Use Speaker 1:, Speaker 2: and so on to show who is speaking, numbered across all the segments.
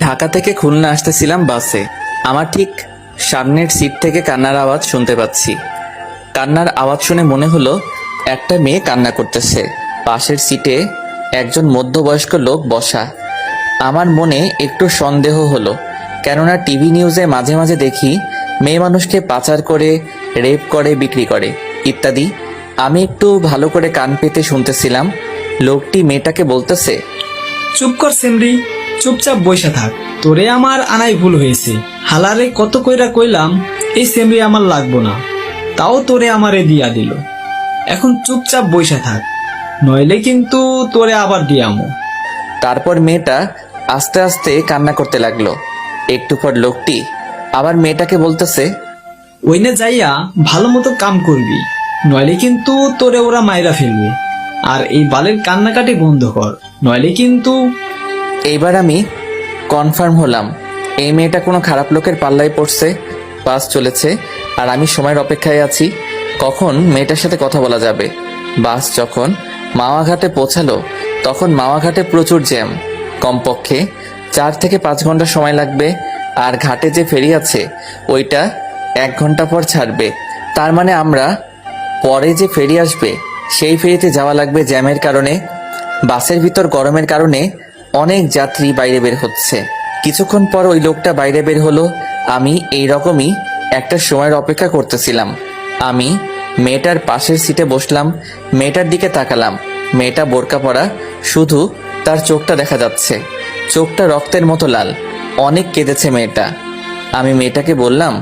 Speaker 1: ঢাকা থেকে খুলনা আসতেছিলাম বাসে। আমার ঠিক সামনের সিট থেকে কান্নার আওয়াজ শুনতে পাচ্ছি। কান্নার আওয়াজ শুনে মনে হলো একটা মেয়ে কান্না করতেছে। পাশের সিটে একজন মধ্যবয়স্ক লোক বসা। আমার মনে একটু সন্দেহ হলো, কেননা টিভি নিউজে মাঝে মাঝে দেখি মেয়ে মানুষকে পাচার করে, রেপ করে, বিক্রি করে ইত্যাদি। আমি একটু ভালো করে কান পেতে শুনতেছিলাম। লোকটি মেয়েটাকে বলতেছে,
Speaker 2: চুপ কর সেমরি, চুপচাপ বইসা থাক। তোরে আমার আনাই ভুল হয়েছে। হালারে কত কইরা কইলাম এই সেমরি আমার লাগবো না, তাও তোরে আমারে দিয়া দিল। এখন চুপচাপ বইসা থাক, নইলে কিন্তু তোরে আবার দিয়ামো।
Speaker 1: তারপর মেয়েটা আস্তে আস্তে কান্না করতে লাগলো। একটু পর লোকটি আবার মেয়েটাকে বলতেছে,
Speaker 2: ওইনে যাইয়া ভালো মতো কাম করবি, নইলে কিন্তু তোরে ওরা মাইরা ফেলবে। আর এই বালের কান্নাকাটি বন্ধ কর, নইলে কিন্তু।
Speaker 1: এইবার আমি কনফার্ম হলাম এই মেয়েটা কোনো খারাপ লোকের পাল্লায় পড়ছে। বাস চলেছে আর আমি সময়ের অপেক্ষায় আছি কখন মেয়েটার সাথে কথা বলা যাবে। বাস যখন মাওয়াঘাটে পৌঁছালো তখন মাওয়াঘাটে প্রচুর জ্যাম। কমপক্ষে 4 থেকে 5 ঘন্টা সময় লাগবে। আর ঘাটে যে ফেরি আছে ওইটা 1 ঘন্টা পর ছাড়বে। তার মানে আমরা পরে যে ফেরি আসবে সেই ফেরিতে যাওয়া লাগবে জ্যামের কারণে। বাসের ভিতর গরমের কারণে অনেক যাত্রী বাইরে বের হচ্ছে। কিছুক্ষণ পর ওই লোকটা বাইরে বের হলো। আমি এই রকমই একটা সময়ের অপেক্ষা করতেছিলাম। আমি মেয়েটার পাশের সিটে বসলাম, মেয়েটার দিকে তাকালাম। মেয়েটা বোরকা পরা, শুধু তার চোখটা দেখা যাচ্ছে। চোখটা রক্তের মতো লাল। অনেক কেঁদেছে মেয়েটা। আমি মেয়েটাকে বললাম,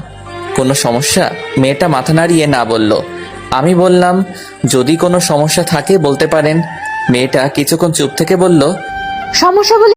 Speaker 1: কোনো সমস্যা? মেয়েটা মাথা নাড়িয়ে না বলল। আমি বললাম, যদি কোনো সমস্যা থাকে বলতে পারেন। মেয়েটা কিছুক্ষণ চুপ থেকে বলল,
Speaker 3: সমস্যা বলে